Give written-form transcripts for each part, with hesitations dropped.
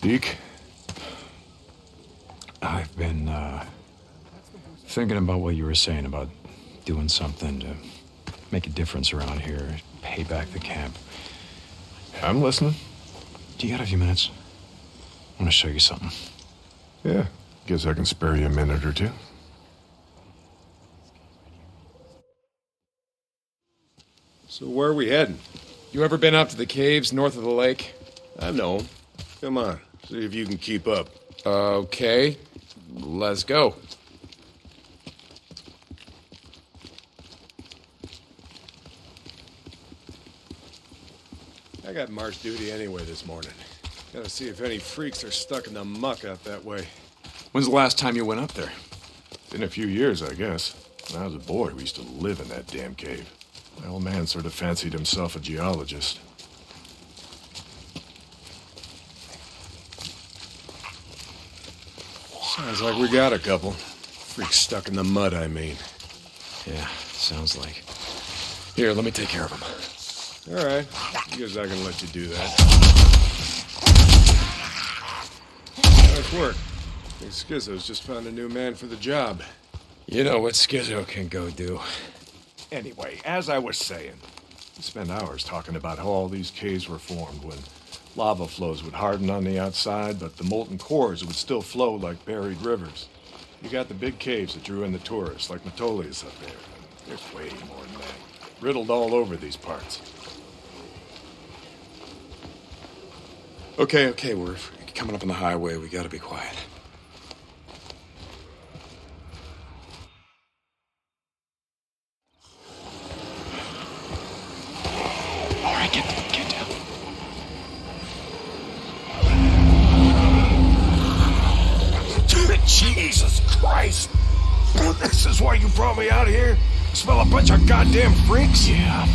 Deke? I've been, thinking about what you were saying about doing something to make a difference around here, pay back the camp. I'm listening. Do you got a few minutes? I want to show you something. Yeah, guess I can spare you a minute or two. So where are we heading? You ever been out to the caves north of the lake? I know. Come on, see if you can keep up. Okay, let's go. I got march duty anyway this morning. Gotta see if any freaks are stuck in the muck out that way. When's the last time you went up there? Been a few years, I guess. When I was a boy, we used to live in that damn cave. My old man sort of fancied himself a geologist. Sounds like we got a couple. Freaks stuck in the mud, I mean. Yeah, sounds like. Here, let me take care of them. All right. Guess I can let you do that. Nice work. I think Schizo's just found a new man for the job. You know what Schizo can go do. Anyway, as I was saying, we spent hours talking about how all these caves were formed when lava flows would harden on the outside, but the molten cores would still flow like buried rivers. You got the big caves that drew in the tourists, like Matoli's up there. There's way more than that. Riddled all over these parts. Okay, we're coming up on the highway. We gotta be quiet. All right, get down. Jesus Christ! This is why you brought me out here? Smell a bunch of goddamn freaks? Yeah.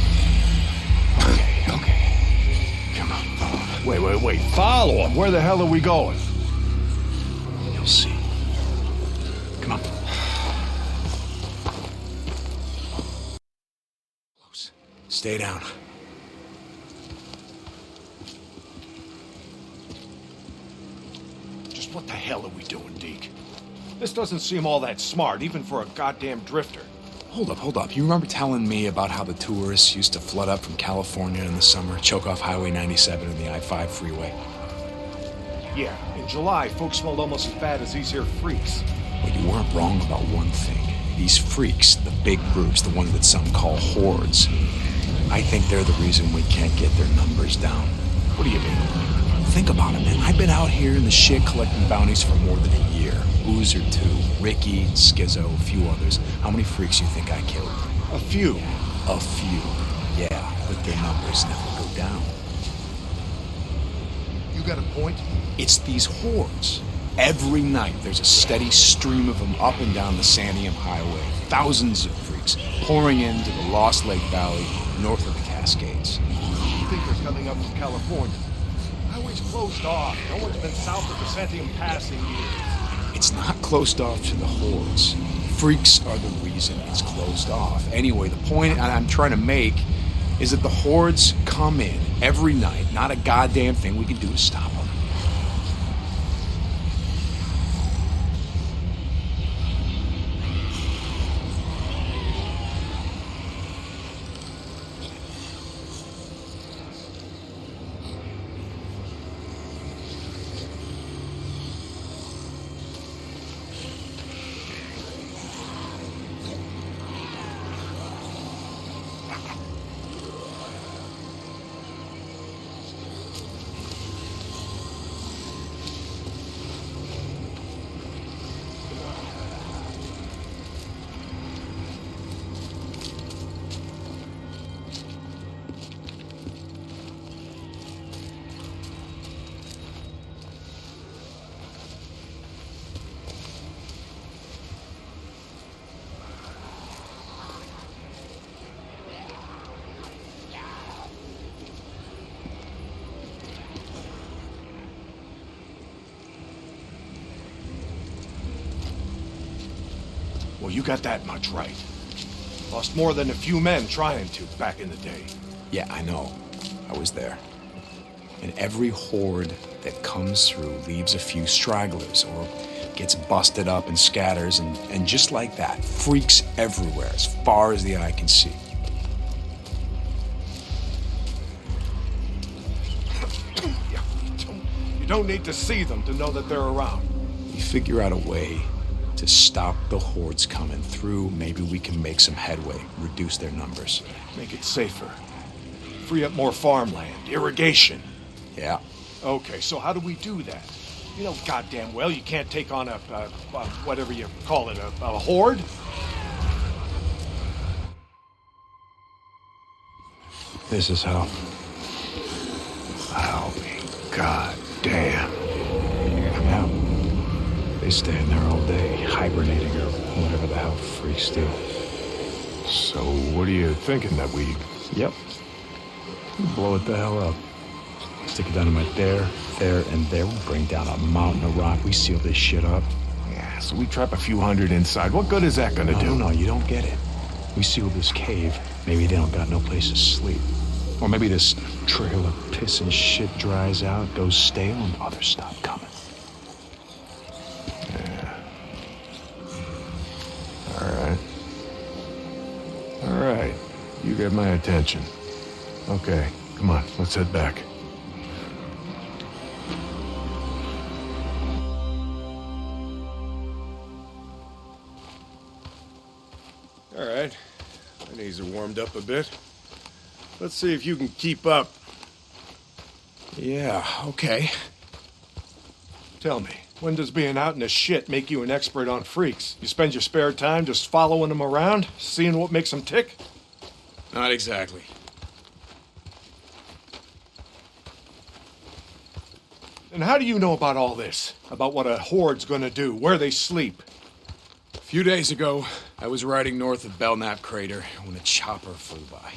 Okay. Come on. Wait. Follow him. Where the hell are we going? You'll see. Come on. Close. Stay down. Just what the hell are we doing, Deke? This doesn't seem all that smart, even for a goddamn drifter. Hold up. You remember telling me about how the tourists used to flood up from California in the summer, choke off Highway 97 and the I-5 freeway? Yeah, in July, folks smelled almost as bad as these here freaks. Well, you weren't wrong about one thing. These freaks, the big groups, the ones that some call hordes, I think they're the reason we can't get their numbers down. What do you mean? Think about it, man. I've been out here in the shit collecting bounties for more than a year. Boozer, too. Ricky, Schizo, a few others. How many freaks you think I killed? A few. A few. Yeah, but their numbers never go down. You got a point? It's these hordes. Every night, there's a steady stream of them up and down the Santiam Highway. Thousands of freaks pouring into the Lost Lake Valley north of the Cascades. You think they're coming up from California? Highway's closed off. No one's been south of the Santiam Pass in years. It's not closed off to the hordes. Freaks are the reason it's closed off. Anyway, the point I'm trying to make is that the hordes come in every night. Not a goddamn thing we can do to stop them. Well, you got that much right. Lost more than a few men trying to back in the day. Yeah, I know. I was there. And every horde that comes through leaves a few stragglers or gets busted up and scatters, and just like that, freaks everywhere as far as the eye can see. You don't need to see them to know that they're around. We figure out a way to stop the hordes coming through. Maybe we can make some headway, reduce their numbers. Make it safer. Free up more farmland, irrigation. Yeah. Okay, so how do we do that? You know goddamn well you can't take on a whatever you call it, a horde? This is how. I'll be goddamn. Yeah. They stay in there all day, hibernating or whatever the hell freaks do. So what are you thinking that we... Yep. Blow it the hell up. Stick it dynamite there, and there. We'll bring down a mountain of rock. We seal this shit up. Yeah, so we trap a few hundred inside. What good is that gonna do? No, you don't get it. We seal this cave. Maybe they don't got no place to sleep. Or maybe this trail of piss and shit dries out, goes stale, and others stop coming. Yeah. All right. You get my attention. Okay, come on, let's head back. All right. My knees are warmed up a bit. Let's see if you can keep up. Yeah, okay. Tell me, when does being out in the shit make you an expert on freaks? You spend your spare time just following them around, seeing what makes them tick? Not exactly. And how do you know about all this? About what a horde's gonna do, where they sleep? A few days ago, I was riding north of Belknap Crater when a chopper flew by.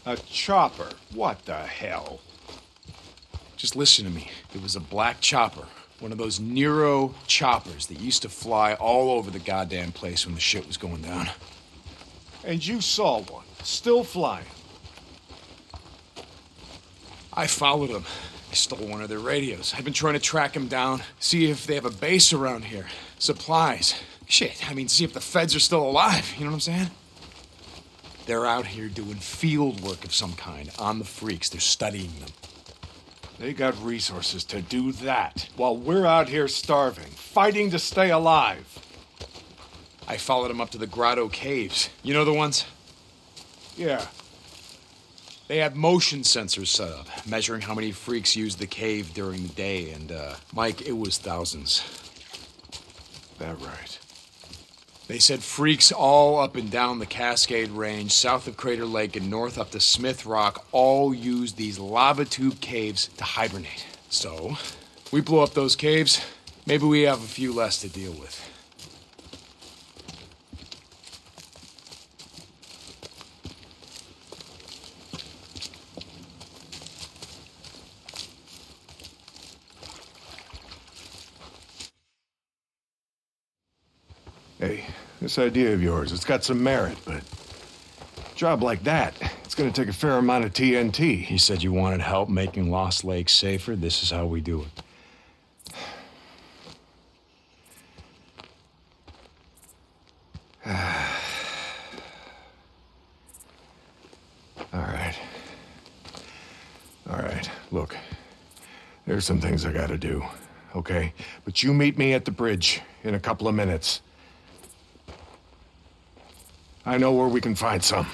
A chopper? What the hell? Just listen to me. It was a black chopper. One of those Nero choppers that used to fly all over the goddamn place when the shit was going down. And you saw one, still flying. I followed them. I stole one of their radios. I've been trying to track them down, see if they have a base around here. Supplies. Shit, I mean, see if the feds are still alive. You know what I'm saying? They're out here doing field work of some kind on the freaks. They're studying them. They got resources to do that, while we're out here starving, fighting to stay alive. I followed them up to the Grotto Caves. You know the ones? Yeah. They had motion sensors set up, measuring how many freaks used the cave during the day, and, Mike, it was thousands. That right. They said freaks all up and down the Cascade Range, south of Crater Lake and north up to Smith Rock, all used these lava tube caves to hibernate. So, we blow up those caves, maybe we have a few less to deal with. Hey, this idea of yours, it's got some merit, but a job like that, it's gonna take a fair amount of TNT. You said you wanted help making Lost Lake safer. This is how we do it. All right, look, there's some things I gotta do, okay? But you meet me at the bridge in a couple of minutes. I know where we can find some.